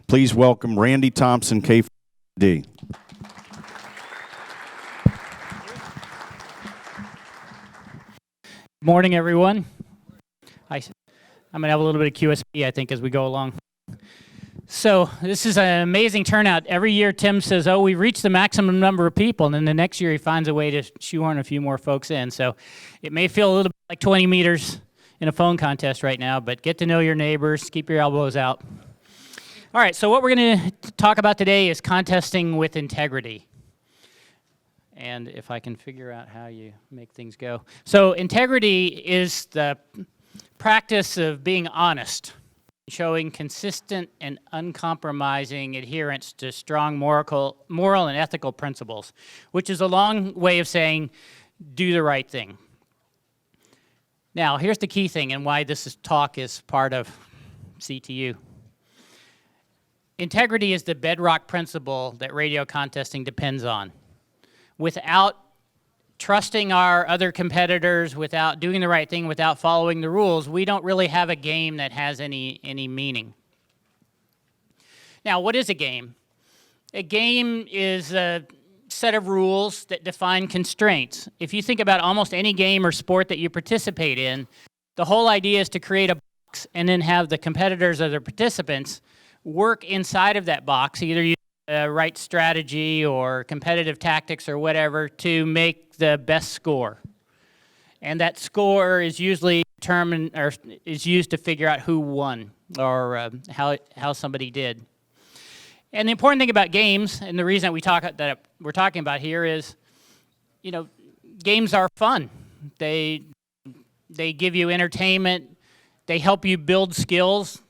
Please welcome Randy Thompson, K4D. Good morning, everyone. I'm going to have a little bit of QSP, I think, as we go along. So this is an amazing turnout. Every year, Tim says, oh, we've reached the maximum number of people, and then the next year he finds a way to shoehorn a few more folks in. So it may feel a little bit like 20 meters in a phone contest right now, but get to know your neighbors, keep your elbows out. All right, so what we're going to talk about today is contesting with integrity. And if I can figure out how you make things go. So integrity is the practice of being honest, showing consistent and uncompromising adherence to strong moral and ethical principles, which is a long way of saying do the right thing. Now, here's the key thing and why this talk is part of CTU. Integrity is the bedrock principle that radio contesting depends on. Without trusting our other competitors, without doing the right thing, without following the rules, we don't really have a game that has any meaning. Now, what is a game? A game is a set of rules that define constraints. If you think about almost any game or sport that you participate in, the whole idea is to create a box and then have the competitors or the participants work inside of that box, either use right strategy or competitive tactics or whatever to make the best score. And that score is usually determined or is used to figure out who won or how somebody did. And the important thing about games, and the reason that we're talking about here is, you know, games are fun. They give you entertainment. They help you build skills.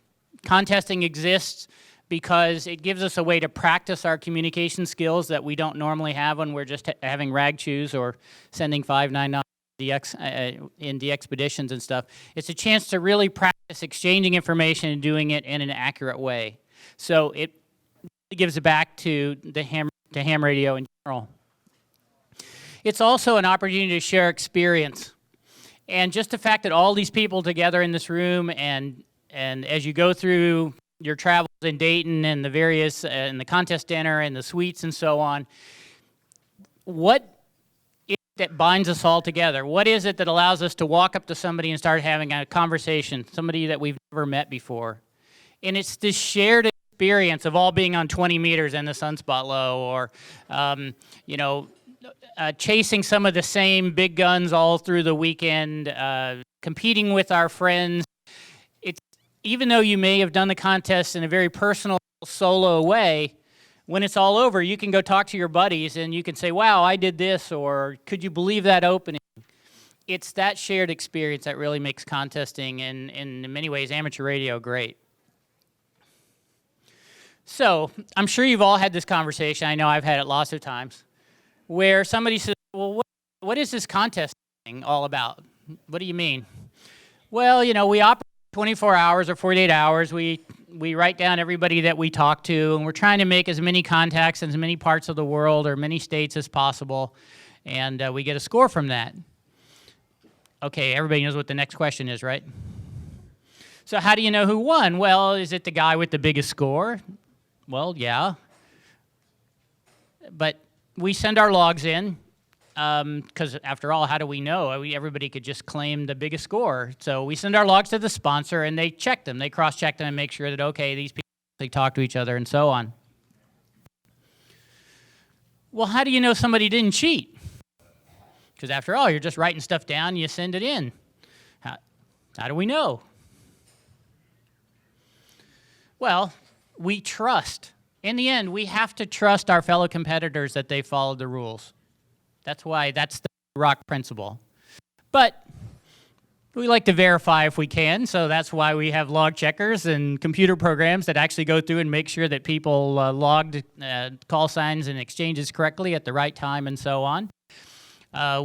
Contesting exists because it gives us a way to practice our communication skills that we don't normally have when we're just having rag chews or sending 599 in the expeditions and stuff. It's a chance to really practice exchanging information and doing it in an accurate way. So it gives it back to the ham radio in general. It's also an opportunity to share experience. And just the fact that all these people together in this room and as you go through your travels in Dayton and the various, and the contest dinner and the suites and so on, what is it that binds us all together? What is it that allows us to walk up to somebody and start having a conversation, somebody that we've never met before? And it's this shared experience of all being on 20 meters and the sunspot low, or, chasing some of the same big guns all through the weekend, competing with our friends. Even though you may have done the contest in a very personal, solo way, when it's all over, you can go talk to your buddies and you can say, wow, I did this, or could you believe that opening? It's that shared experience that really makes contesting and in many ways amateur radio great. So I'm sure you've all had this conversation. I know I've had it lots of times, where somebody says, well, what is this contest thing all about? What do you mean? Well, we operate 24 hours or 48 hours, we write down everybody that we talk to, and we're trying to make as many contacts in as many parts of the world or many states as possible, and we get a score from that. Okay, everybody knows what the next question is, right? So how do you know who won? Well, is it the guy with the biggest score? Well, yeah. But we send our logs in, because after all, how do we know? Everybody could just claim the biggest score. So we send our logs to the sponsor, and they check them. They cross-check them and make sure that, okay, these people, they talk to each other and so on. Well, how do you know somebody didn't cheat? Because after all, you're just writing stuff down, and you send it in. How do we know? Well, we trust. In the end, we have to trust our fellow competitors that they followed the rules. That's the rock principle. But we like to verify if we can, so that's why we have log checkers and computer programs that actually go through and make sure that people logged call signs and exchanges correctly at the right time and so on.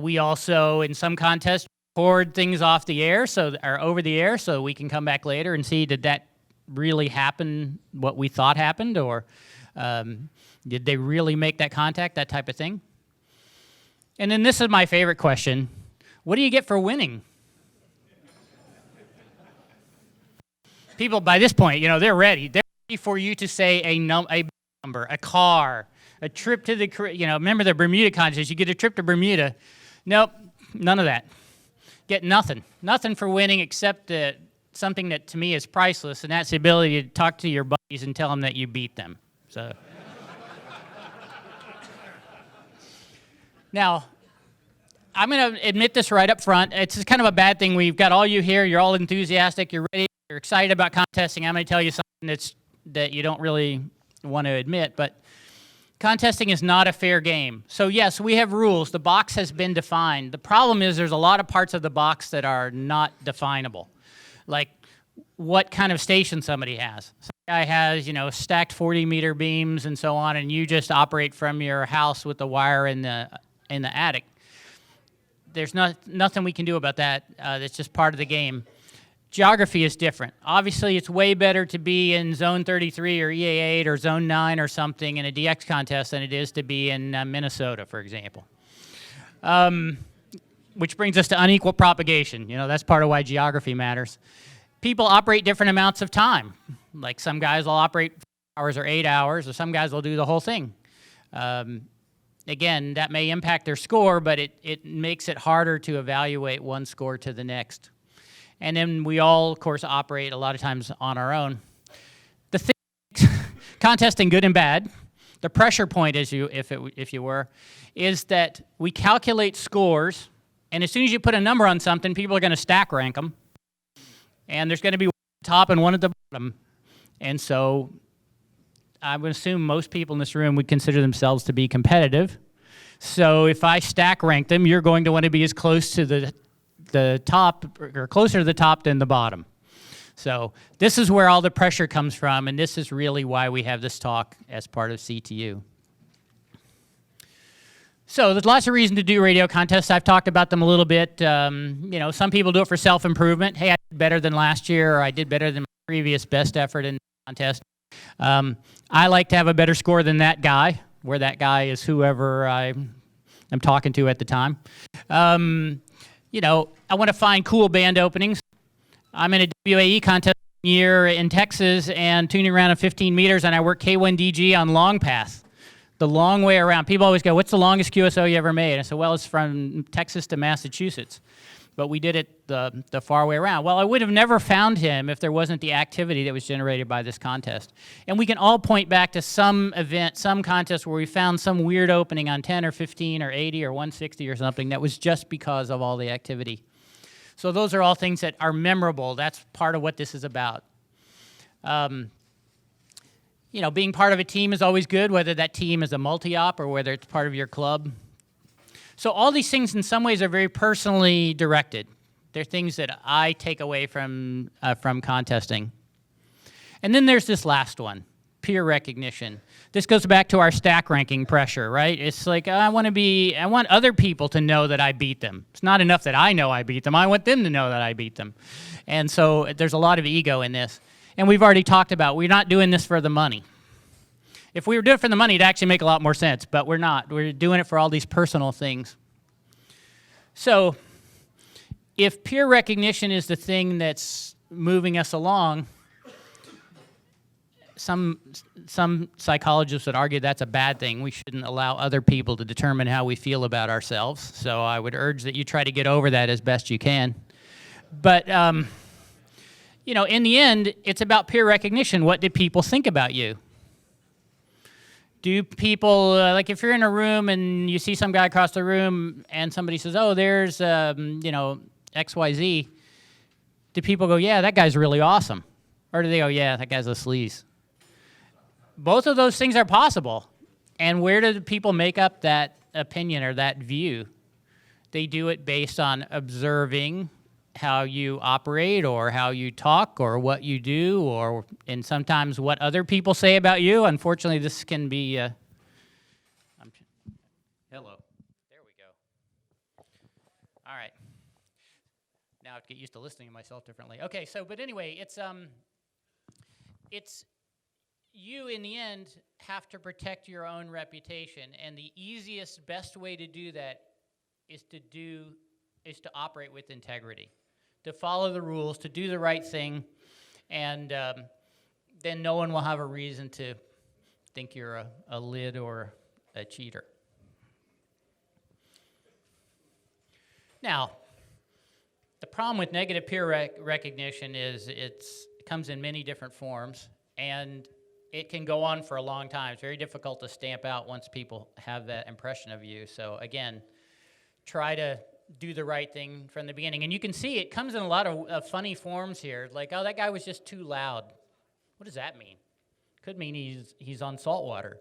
We also, in some contests, record things off the air, or over the air, so we can come back later and see, did that really happen, what we thought happened, or did they really make that contact, that type of thing? And then this is my favorite question. What do you get for winning? People, by this point, they're ready. They're for you to say a number, a car, a trip to the, remember the Bermuda contest, you get a trip to Bermuda. Nope, none of that. Get nothing. Nothing for winning except something that to me is priceless, and that's the ability to talk to your buddies and tell them that you beat them. So. Now, I'm going to admit this right up front. It's kind of a bad thing. We've got all you here. You're all enthusiastic. You're ready. You're excited about contesting. I'm going to tell you something that you don't really want to admit, but contesting is not a fair game. So yes, we have rules. The box has been defined. The problem is there's a lot of parts of the box that are not definable, like what kind of station somebody has. Some guy has, stacked 40-meter beams and so on, and you just operate from your house with the wire in the attic. There's nothing we can do about that. That's just part of the game. Geography is different. Obviously, it's way better to be in Zone 33 or EA8 or Zone 9 or something in a DX contest than it is to be in Minnesota, for example. Which brings us to unequal propagation. That's part of why geography matters. People operate different amounts of time. Like some guys will operate 4 hours or 8 hours, or some guys will do the whole thing. Again, that may impact their score, but it makes it harder to evaluate one score to the next. And then we all, of course, operate a lot of times on our own. The thing, contesting good and bad, the pressure point, if you were, is that we calculate scores, and as soon as you put a number on something, people are going to stack rank them, and there's going to be one at the top and one at the bottom. And so I would assume most people in this room would consider themselves to be competitive. So if I stack rank them, you're going to want to be as close to the top, or closer to the top than the bottom. So this is where all the pressure comes from, and this is really why we have this talk as part of CTU. So there's lots of reasons to do radio contests. I've talked about them a little bit. Some people do it for self-improvement. Hey, I did better than last year, or I did better than my previous best effort in the contest. I like to have a better score than that guy, where that guy is whoever I'm talking to at the time. I want to find cool band openings. I'm in a WAE contest year in Texas and tuning around at 15 meters, and I work K1DG on long path, the long way around. People always go, what's the longest QSO you ever made? I said, well, it's from Texas to Massachusetts. But we did it the far way around. Well, I would have never found him if there wasn't the activity that was generated by this contest. And we can all point back to some event, some contest where we found some weird opening on 10 or 15 or 80 or 160 or something that was just because of all the activity. So those are all things that are memorable. That's part of what this is about. Being part of a team is always good, whether that team is a multi-op or whether it's part of your club. So all these things in some ways are very personally directed. They're things that I take away from contesting. And then there's this last one, peer recognition. This goes back to our stack ranking pressure, right? It's like I want other people to know that I beat them. It's not enough that I know I beat them. I want them to know that I beat them. And so there's a lot of ego in this. And we've already talked about we're not doing this for the money. If we were doing it for the money, it'd actually make a lot more sense, but we're not. We're doing it for all these personal things. So if peer recognition is the thing that's moving us along, some psychologists would argue that's a bad thing. We shouldn't allow other people to determine how we feel about ourselves. So I would urge that you try to get over that as best you can. But, in the end, it's about peer recognition. What did people think about you? Do people, like if you're in a room and you see some guy across the room and somebody says, oh, there's, XYZ, do people go, yeah, that guy's really awesome? Or do they go, yeah, that guy's a sleaze? Both of those things are possible. And where do people make up that opinion or that view? They do it based on observing how you operate or how you talk or what you do and sometimes what other people say about you. Unfortunately, this can be, hello. There we go. All right. Now I have to get used to listening to myself differently. Okay, but anyway, it's you in the end have to protect your own reputation, and the easiest, best way to do that is to operate with integrity, to follow the rules, to do the right thing, and then no one will have a reason to think you're a lid or a cheater. Now, the problem with negative peer recognition is it comes in many different forms, and it can go on for a long time. It's very difficult to stamp out once people have that impression of you. So again, try to do the right thing from the beginning. And you can see it comes in a lot of funny forms here, like, oh, that guy was just too loud. What does that mean? Could mean he's on salt water.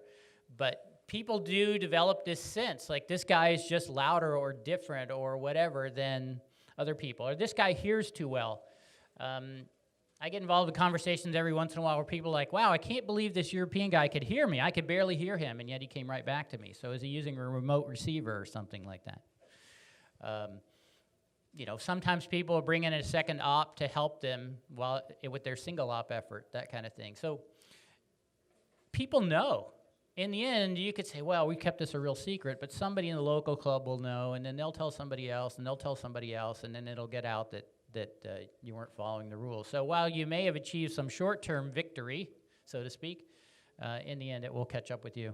But people do develop this sense, like this guy is just louder or different or whatever than other people, or this guy hears too well. I get involved in conversations every once in a while where people are like, wow, I can't believe this European guy could hear me. I could barely hear him, and yet he came right back to me. So is he using a remote receiver or something like that? You know, sometimes people bring in a second op to help them with their single op effort, that kind of thing. So people know. In the end, you could say, well, we kept this a real secret, but somebody in the local club will know, and then they'll tell somebody else, and they'll tell somebody else, and then it'll get out that you weren't following the rules. So while you may have achieved some short-term victory, so to speak, in the end, it will catch up with you.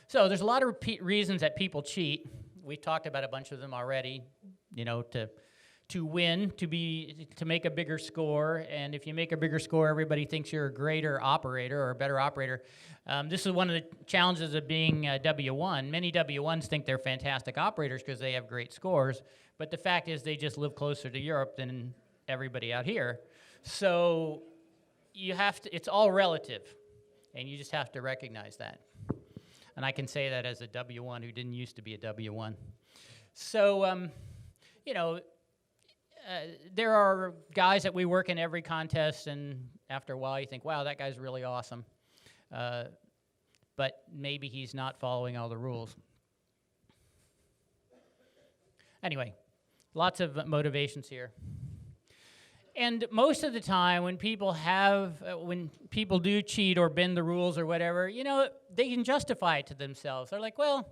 So there's a lot of reasons that people cheat. We've talked about a bunch of them already, you know, to win, to make a bigger score, and if you make a bigger score, everybody thinks you're a greater operator or a better operator. This is one of the challenges of being a W1. Many W1s think they're fantastic operators because they have great scores, but the fact is they just live closer to Europe than everybody out here. So you have to, it's all relative, and you just have to recognize that. And I can say that as a W1 who didn't used to be a W1. So, you know, there are guys that we work in every contest, and after a while you think, wow, that guy's really awesome. But maybe he's not following all the rules. Anyway, lots of motivations here. And most of the time when people do cheat or bend the rules or whatever, you know, they can justify it to themselves. They're like, well,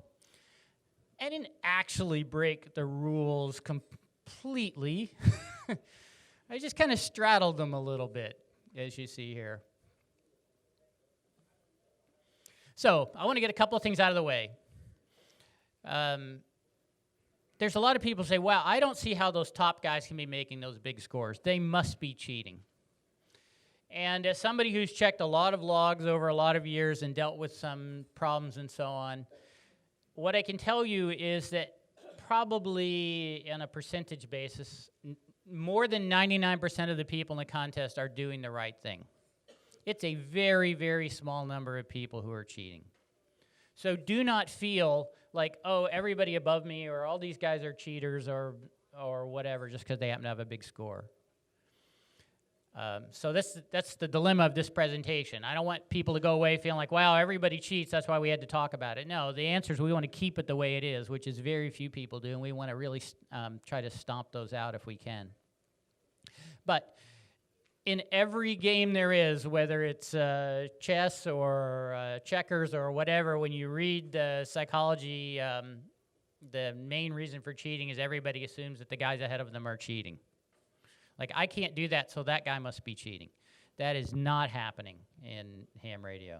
I didn't actually break the rules completely. I just kind of straddled them a little bit, as you see here. So I want to get a couple of things out of the way. There's a lot of people who say, wow, I don't see how those top guys can be making those big scores. They must be cheating. And as somebody who's checked a lot of logs over a lot of years and dealt with some problems and so on, what I can tell you is that probably on a percentage basis, more than 99% of the people in the contest are doing the right thing. It's a very, very small number of people who are cheating. So do not feel like, oh, everybody above me or all these guys are cheaters or whatever just because they happen to have a big score. So that's the dilemma of this presentation. I don't want people to go away feeling like, wow, everybody cheats, that's why we had to talk about it. No, the answer is we want to keep it the way it is, which is very few people do, and we want to really try to stomp those out if we can. But in every game there is, whether it's chess or checkers or whatever, when you read the psychology, the main reason for cheating is everybody assumes that the guys ahead of them are cheating. Like, I can't do that, so that guy must be cheating. That is not happening in ham radio.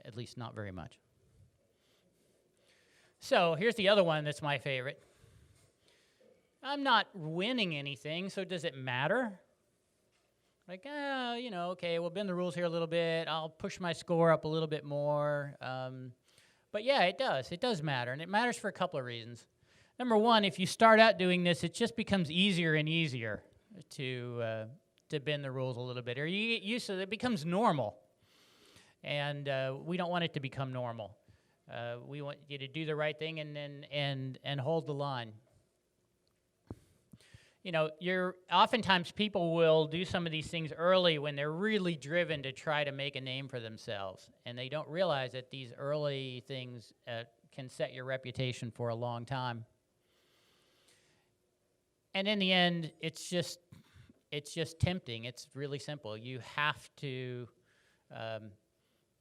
At least not very much. So here's the other one that's my favorite. I'm not winning anything, so does it matter? Like, you know, okay, we'll bend the rules here a little bit. I'll push my score up a little bit more. But yeah, it does. It does matter, and it matters for a couple of reasons. Number one, if you start out doing this, it just becomes easier and easier to bend the rules a little bit. Or you get used to it, it becomes normal. And we don't want it to become normal. We want you to do the right thing and hold the line. You know, oftentimes people will do some of these things early when they're really driven to try to make a name for themselves. And they don't realize that these early things can set your reputation for a long time. And in the end, it's just tempting. It's really simple. You have to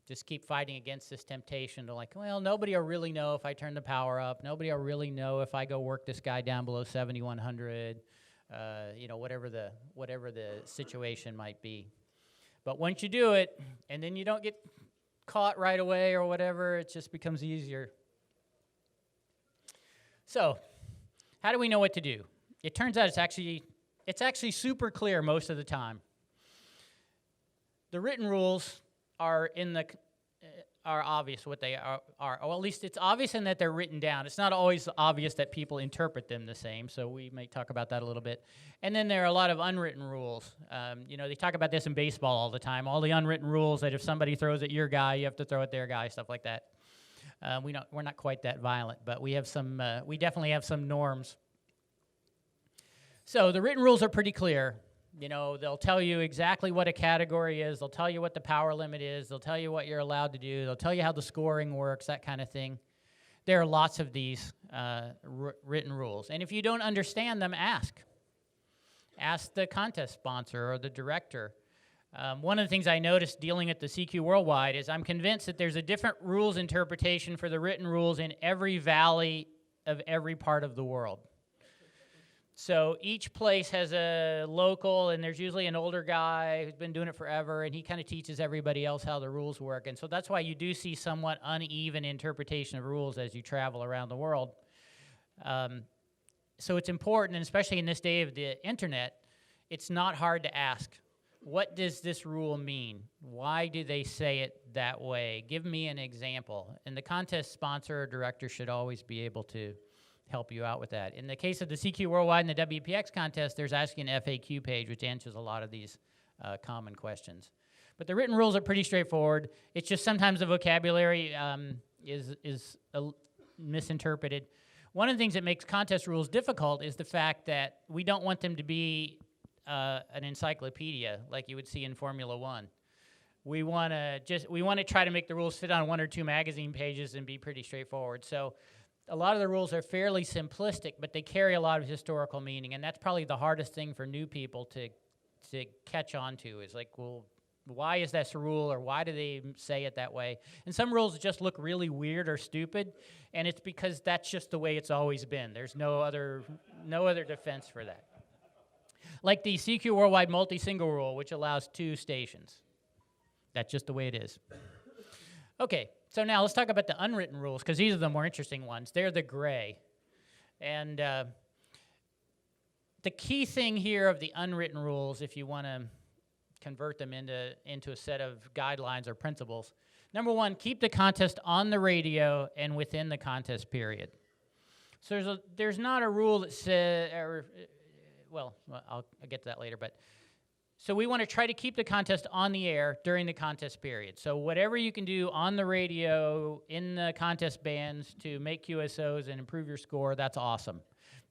just keep fighting against this temptation to like, well, nobody will really know if I turn the power up. Nobody will really know if I go work this guy down below 7,100. whatever the situation might be. But once you do it, and then you don't get caught right away or whatever, it just becomes easier. So, how do we know what to do? It turns out it's actually super clear most of the time. The written rules are obvious what they are, or at least it's obvious in that they're written down. It's not always obvious that people interpret them the same, so we may talk about that a little bit. And then there are a lot of unwritten rules. They talk about this in baseball all the time, all the unwritten rules that if somebody throws at your guy, you have to throw at their guy, stuff like that. We're not quite that violent, but we definitely have some norms. So the written rules are pretty clear. They'll tell you exactly what a category is. They'll tell you what the power limit is. They'll tell you what you're allowed to do. They'll tell you how the scoring works, that kind of thing. There are lots of these written rules. And if you don't understand them, ask. Ask the contest sponsor or the director. One of the things I noticed dealing at the CQ Worldwide is I'm convinced that there's a different rules interpretation for the written rules in every valley of every part of the world. So each place has a local, and there's usually an older guy who's been doing it forever, and he kind of teaches everybody else how the rules work. And so that's why you do see somewhat uneven interpretation of rules as you travel around the world. So it's important, and especially in this day of the internet, it's not hard to ask, what does this rule mean? Why do they say it that way? Give me an example. And the contest sponsor or director should always be able to help you out with that. In the case of the CQ Worldwide and the WPX contest, there's actually an FAQ page which answers a lot of these common questions. But the written rules are pretty straightforward. It's just sometimes the vocabulary is misinterpreted. One of the things that makes contest rules difficult is the fact that we don't want them to be an encyclopedia like you would see in Formula One. We want to try to make the rules fit on one or two magazine pages and be pretty straightforward. So a lot of the rules are fairly simplistic, but they carry a lot of historical meaning, and that's probably the hardest thing for new people to catch on to is like, well, why is this a rule, or why do they say it that way? And some rules just look really weird or stupid, and it's because that's just the way it's always been. There's no other defense for that. Like the CQ Worldwide multi-single rule, which allows 2 stations. That's just the way it is. Okay, so now let's talk about the unwritten rules, because these are the more interesting ones. They're the gray. And the key thing here of the unwritten rules, if you want to convert them into a set of guidelines or principles, number 1, keep the contest on the radio and within the contest period. So there's not a rule that says, well, I'll get to that later, but so we want to try to keep the contest on the air during the contest period. So whatever you can do on the radio, in the contest bands to make QSOs and improve your score, that's awesome.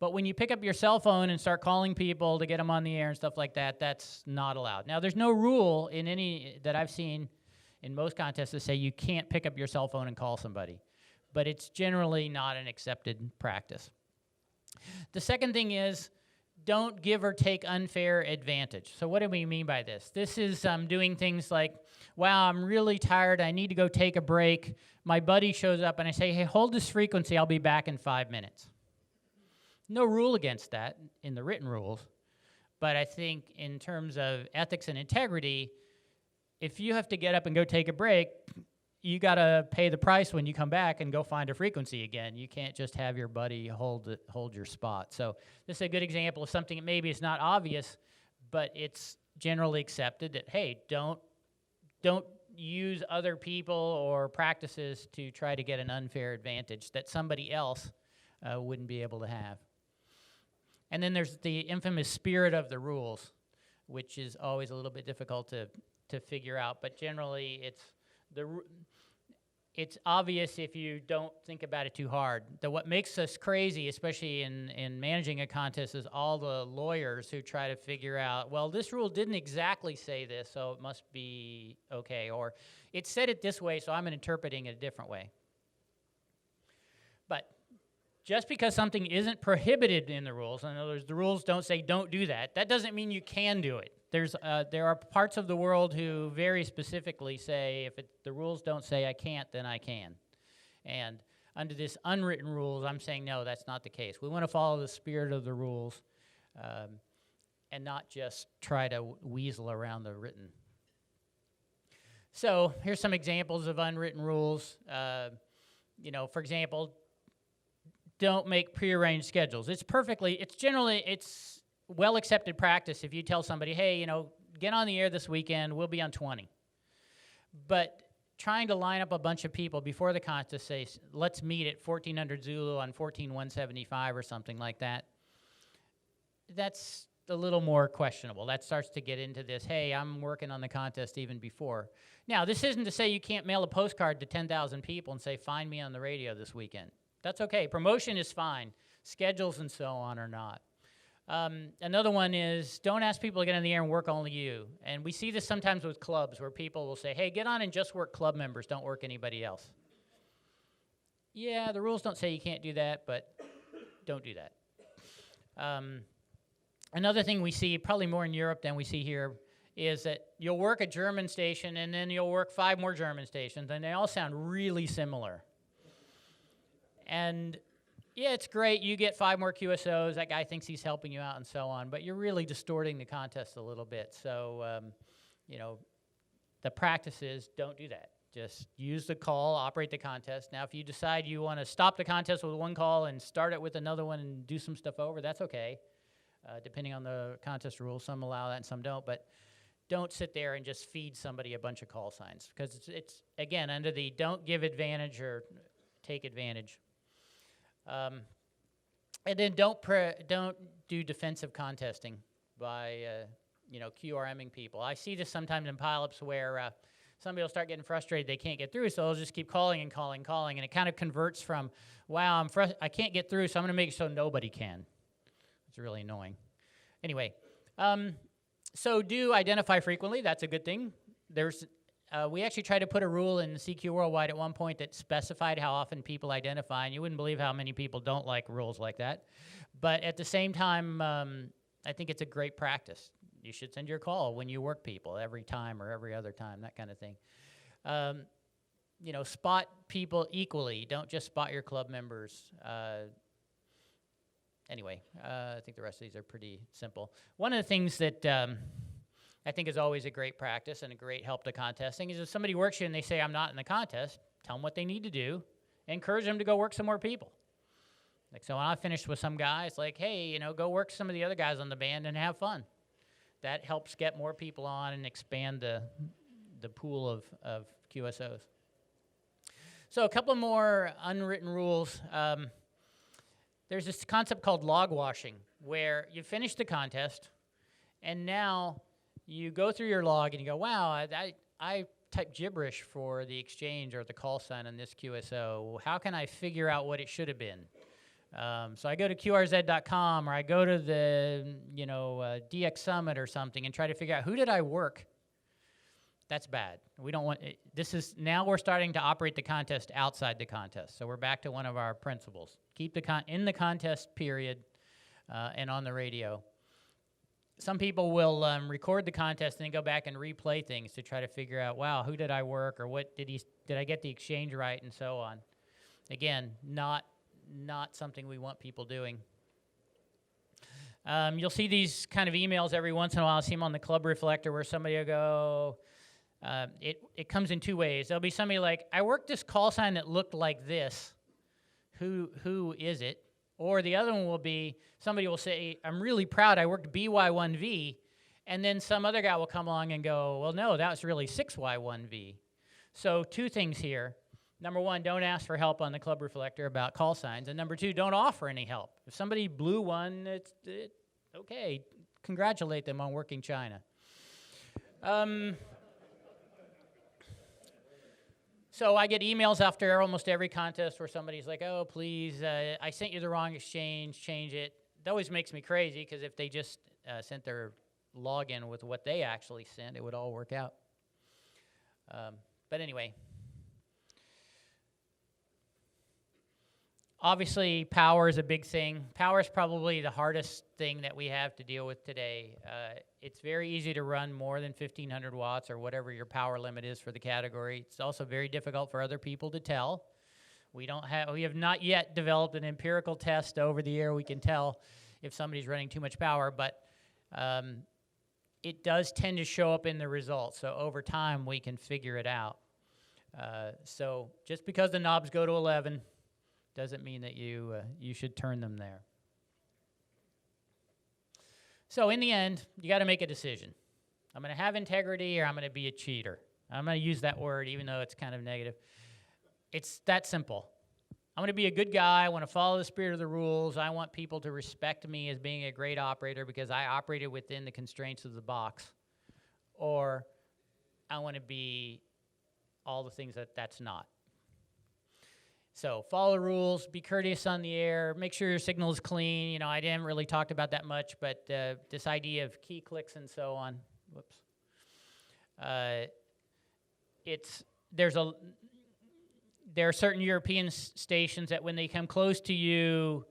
But when you pick up your cell phone and start calling people to get them on the air and stuff like that, that's not allowed. Now, there's no rule in any that I've seen in most contests that say you can't pick up your cell phone and call somebody. But it's generally not an accepted practice. The second thing is, don't give or take unfair advantage. So what do we mean by this? This is doing things like, wow, I'm really tired, I need to go take a break. My buddy shows up and I say, hey, hold this frequency, I'll be back in 5 minutes. No rule against that in the written rules, but I think in terms of ethics and integrity, if you have to get up and go take a break, you got to pay the price when you come back and go find a frequency again. You can't just have your buddy hold your spot. So this is a good example of something that maybe it's not obvious, but it's generally accepted that, hey, don't use other people or practices to try to get an unfair advantage that somebody else wouldn't be able to have. And then there's the infamous spirit of the rules, which is always a little bit difficult to figure out, but generally it's obvious if you don't think about it too hard. What makes us crazy, especially in managing a contest, is all the lawyers who try to figure out, well, this rule didn't exactly say this, so it must be okay, or it said it this way, so I'm interpreting it a different way. But just because something isn't prohibited in the rules, in other words, the rules don't say don't do that, that doesn't mean you can do it. There are parts of the world who very specifically say if the rules don't say I can't, then I can. And under this unwritten rules, I'm saying no, that's not the case. We want to follow the spirit of the rules. and not just try to weasel around the written. So here's some examples of unwritten rules. For example, don't make prearranged schedules. It's well accepted practice if you tell somebody, hey, get on the air this weekend, we'll be on 20. But trying to line up a bunch of people before the contest, say, let's meet at 1400 Zulu on 14175 or something like that, that's a little more questionable. That starts to get into this, hey, I'm working on the contest even before. Now, this isn't to say you can't mail a postcard to 10,000 people and say, find me on the radio this weekend. That's okay. Promotion is fine. Schedules and so on are not. Another one is don't ask people to get on the air and work only you. And we see this sometimes with clubs where people will say, hey, get on and just work club members, don't work anybody else. Yeah, the rules don't say you can't do that, but don't do that. Another thing we see, probably more in Europe than we see here, is that you'll work a German station and then you'll work 5 more German stations, and they all sound really similar. And yeah, it's great, you get 5 more QSOs, that guy thinks he's helping you out and so on, but you're really distorting the contest a little bit. So, the practice is don't do that. Just use the call, operate the contest. Now, if you decide you want to stop the contest with one call and start it with another one and do some stuff over, that's okay. Depending on the contest rules, some allow that and some don't, but don't sit there and just feed somebody a bunch of call signs, because it's again, under the don't give advantage or take advantage. And then don't do defensive contesting by, QRMing people. I see this sometimes in pileups where somebody will start getting frustrated they can't get through, so they'll just keep calling and calling, and it kind of converts from, wow, I can't get through, so I'm going to make it so nobody can. It's really annoying. Anyway, so do identify frequently. That's a good thing. We actually tried to put a rule in CQ Worldwide at one point that specified how often people identify, and you wouldn't believe how many people don't like rules like that. But at the same time, I think it's a great practice. You should send your call when you work people every time or every other time, that kind of thing. Spot people equally. Don't just spot your club members. Anyway, I think the rest of these are pretty simple. One of the things that I think is always a great practice and a great help to contesting is if somebody works you and they say, I'm not in the contest, tell them what they need to do, encourage them to go work some more people. Like, so when I finished with some guy, it's like, hey, go work some of the other guys on the band and have fun. That helps get more people on and expand the pool of QSOs. So a couple more unwritten rules. There's this concept called log washing, where you finish the contest, and now you go through your log and you go, wow, I typed gibberish for the exchange or the call sign on this QSO. How can I figure out what it should have been? So I go to qrz.com, or I go to the DX Summit or something and try to figure out who did I work. That's bad. We don't want it. Now we're starting to operate the contest outside the contest. So we're back to one of our principles. Keep in the contest period and on the radio. Some people will record the contest and then go back and replay things to try to figure out, wow, who did I work, or what did I get the exchange right, and so on. Again, not something we want people doing. You'll see these kind of emails every once in a while. I see them on the Club Reflector where somebody will go, it comes in 2 ways. There'll be somebody like, I worked this call sign that looked like this. Who is it? Or the other one will be, somebody will say, I'm really proud I worked BY1V, and then some other guy will come along and go, well, no, that was really 6Y1V. So 2 things here. Number 1, don't ask for help on the Club Reflector about call signs. And number 2, don't offer any help. If somebody blew one, it's okay. Congratulate them on working China. So I get emails after almost every contest where somebody's like, oh, please, I sent you the wrong exchange, change it. That always makes me crazy, because if they just sent their login with what they actually sent, it would all work out. But anyway. Obviously, power is a big thing. Power is probably the hardest thing that we have to deal with today. It's very easy to run more than 1,500 watts or whatever your power limit is for the category. It's also very difficult for other people to tell. We have not yet developed an empirical test over the air. We can tell if somebody's running too much power, but it does tend to show up in the results. So over time, we can figure it out. So just because the knobs go to 11 doesn't mean that you should turn them there. So in the end, you got to make a decision. I'm going to have integrity or I'm going to be a cheater. I'm going to use that word even though it's kind of negative. It's that simple. I'm going to be a good guy. I want to follow the spirit of the rules. I want people to respect me as being a great operator because I operated within the constraints of the box. Or I want to be all the things that's not. So follow the rules, be courteous on the air, make sure your signal is clean. You know, I didn't really talk about that much, but this idea of key clicks and so on. Whoops. There are certain European stations that when they come close to you,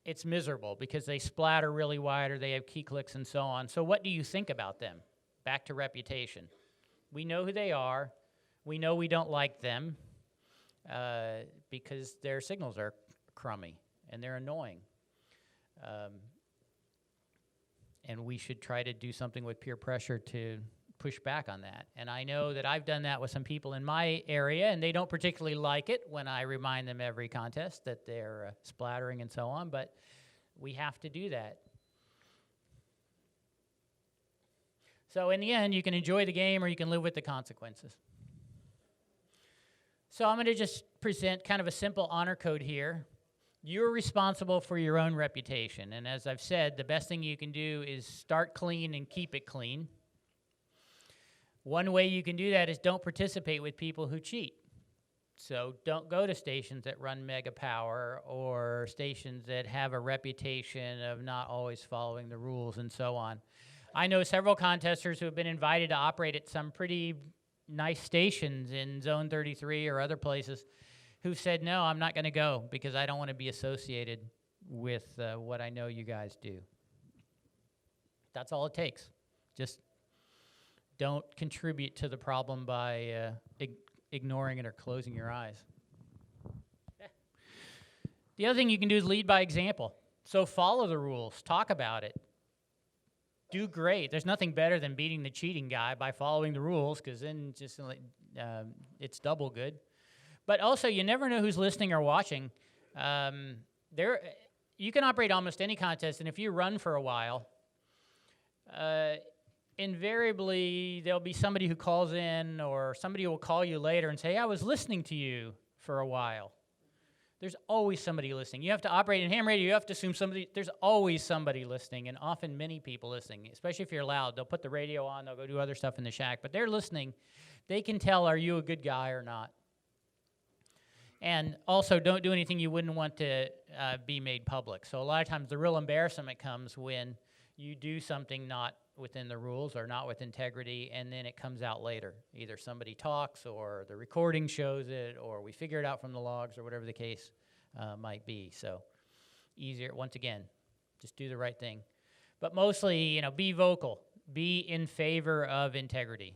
it's miserable because they splatter really wide or they have key clicks and so on. So what do you think about them? Back to reputation. We know who they are. We know we don't like them because their signals are crummy and they're annoying. And we should try to do something with peer pressure to push back on that. And I know that I've done that with some people in my area, and they don't particularly like it when I remind them every contest that they're splattering and so on, but we have to do that. So in the end, you can enjoy the game or you can live with the consequences. So I'm going to just present kind of a simple honor code here. You're responsible for your own reputation, and as I've said, the best thing you can do is start clean and keep it clean. One way you can do that is don't participate with people who cheat. So don't go to stations that run mega power or stations that have a reputation of not always following the rules and so on. I know several contesters who have been invited to operate at some pretty nice stations in Zone 33 or other places who said, no, I'm not going to go because I don't want to be associated with what I know you guys do. That's all it takes. Just don't contribute to the problem by ignoring it or closing your eyes. The other thing you can do is lead by example. So follow the rules. Talk about it. Do great. There's nothing better than beating the cheating guy by following the rules because then just it's double good. But also, you never know who's listening or watching. You can operate almost any contest, and if you run for a while, invariably, there'll be somebody who calls in or somebody will call you later and say, I was listening to you for a while. There's always somebody listening. You have to operate in ham radio. You have to assume there's always somebody listening, and often many people listening, especially if you're loud. They'll put the radio on. They'll go do other stuff in the shack, but they're listening. They can tell, are you a good guy or not? And also, don't do anything you wouldn't want to be made public. So a lot of times, the real embarrassment comes when you do something not within the rules or not with integrity, and then it comes out later. Either somebody talks, or the recording shows it, or we figure it out from the logs, or whatever the case might be. So easier, once again, just do the right thing. But mostly, be vocal. Be in favor of integrity.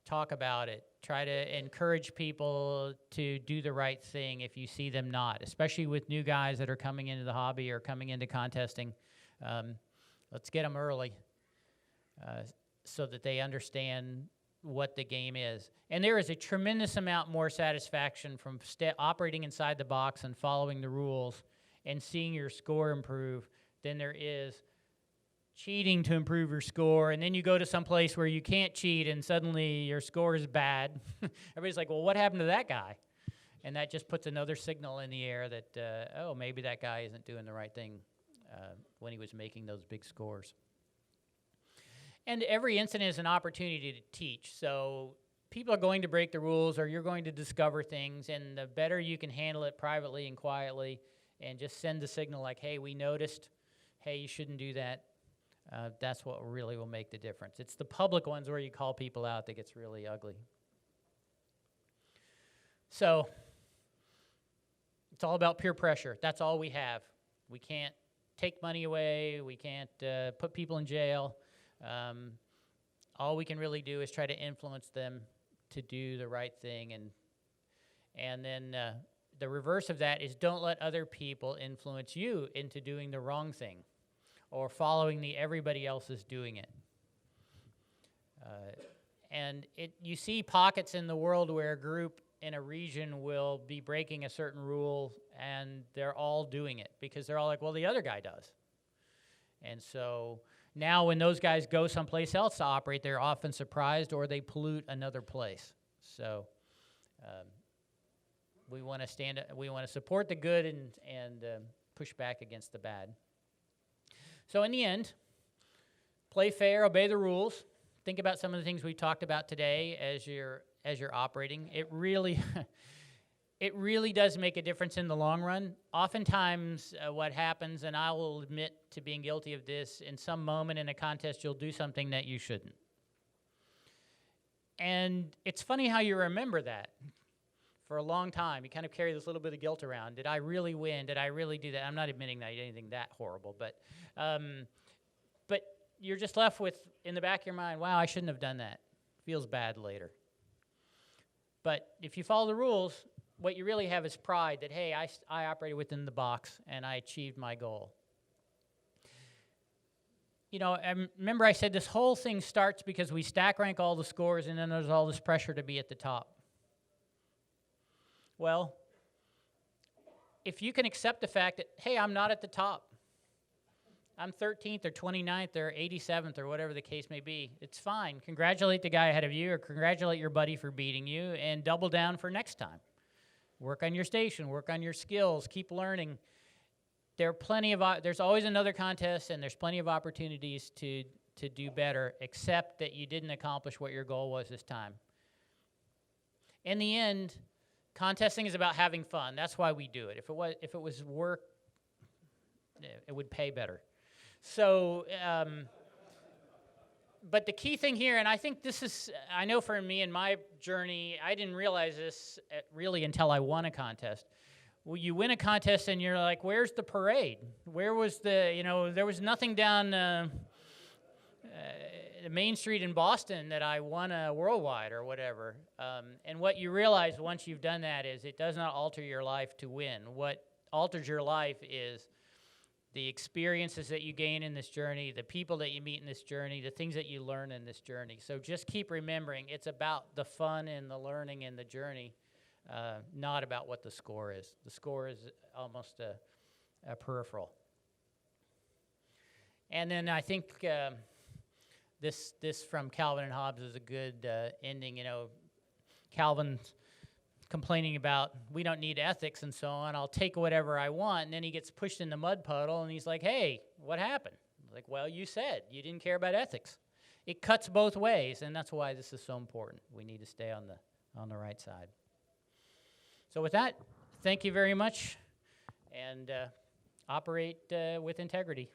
Talk about it. Try to encourage people to do the right thing if you see them not, especially with new guys that are coming into the hobby or coming into contesting. Let's get them early so that they understand what the game is. And there is a tremendous amount more satisfaction from operating inside the box and following the rules and seeing your score improve than there is cheating to improve your score, and then you go to some place where you can't cheat and suddenly your score is bad. Everybody's like, well, what happened to that guy? And that just puts another signal in the air that, oh, maybe that guy isn't doing the right thing when he was making those big scores. And every incident is an opportunity to teach. So people are going to break the rules, or you're going to discover things, and the better you can handle it privately and quietly and just send the signal like, hey, we noticed, hey, you shouldn't do that. That's what really will make the difference. It's the public ones where you call people out that gets really ugly. So it's all about peer pressure. That's all we have. We can't take money away. We can't put people in jail. All we can really do is try to influence them to do the right thing. And then the reverse of that is don't let other people influence you into doing the wrong thing, or following the everybody else is doing it. And you see pockets in the world where a group in a region will be breaking a certain rule, and they're all doing it because they're all like, well, the other guy does. And so now when those guys go someplace else to operate, they're often surprised or they pollute another place. So we want to support the good and push back against the bad. So in the end, play fair, obey the rules. Think about some of the things we talked about today as you're operating. It really it really does make a difference in the long run. Oftentimes what happens, and I will admit to being guilty of this, in some moment in a contest you'll do something that you shouldn't. And it's funny how you remember that for a long time. You kind of carry this little bit of guilt around. Did I really win? Did I really do that? I'm not admitting that I did anything that horrible, but you're just left with, in the back of your mind, wow, I shouldn't have done that. Feels bad later. But if you follow the rules, what you really have is pride that, hey, I operated within the box and I achieved my goal. You know, I remember I said this whole thing starts because we stack rank all the scores and then there's all this pressure to be at the top. Well, if you can accept the fact that, hey, I'm not at the top, I'm 13th or 29th or 87th or whatever the case may be, it's fine. Congratulate the guy ahead of you or congratulate your buddy for beating you and double down for next time. Work on your station, work on your skills, keep learning. There's always another contest and there's plenty of opportunities to do better, except that you didn't accomplish what your goal was this time. In the end, contesting is about having fun. That's why we do it. If it was work, it would pay better. So, but the key thing here, and I think this is, I know for me in my journey, I didn't realize this really until I won a contest. Well, you win a contest and you're like, where's the parade? Where was there was nothing down Main Street in Boston that I won a worldwide or whatever. And what you realize once you've done that is it does not alter your life to win. What alters your life is the experiences that you gain in this journey, the people that you meet in this journey, the things that you learn in this journey. So just keep remembering it's about the fun and the learning and the journey, not about what the score is. The score is almost a peripheral. And then I think this from Calvin and Hobbes is a good ending. You know, Calvin's complaining about we don't need ethics and so on. I'll take whatever I want, and then he gets pushed in the mud puddle, and he's like, "Hey, what happened?" Like, well, you said you didn't care about ethics. It cuts both ways, and that's why this is so important. We need to stay on the right side. So with that, thank you very much, and operate with integrity.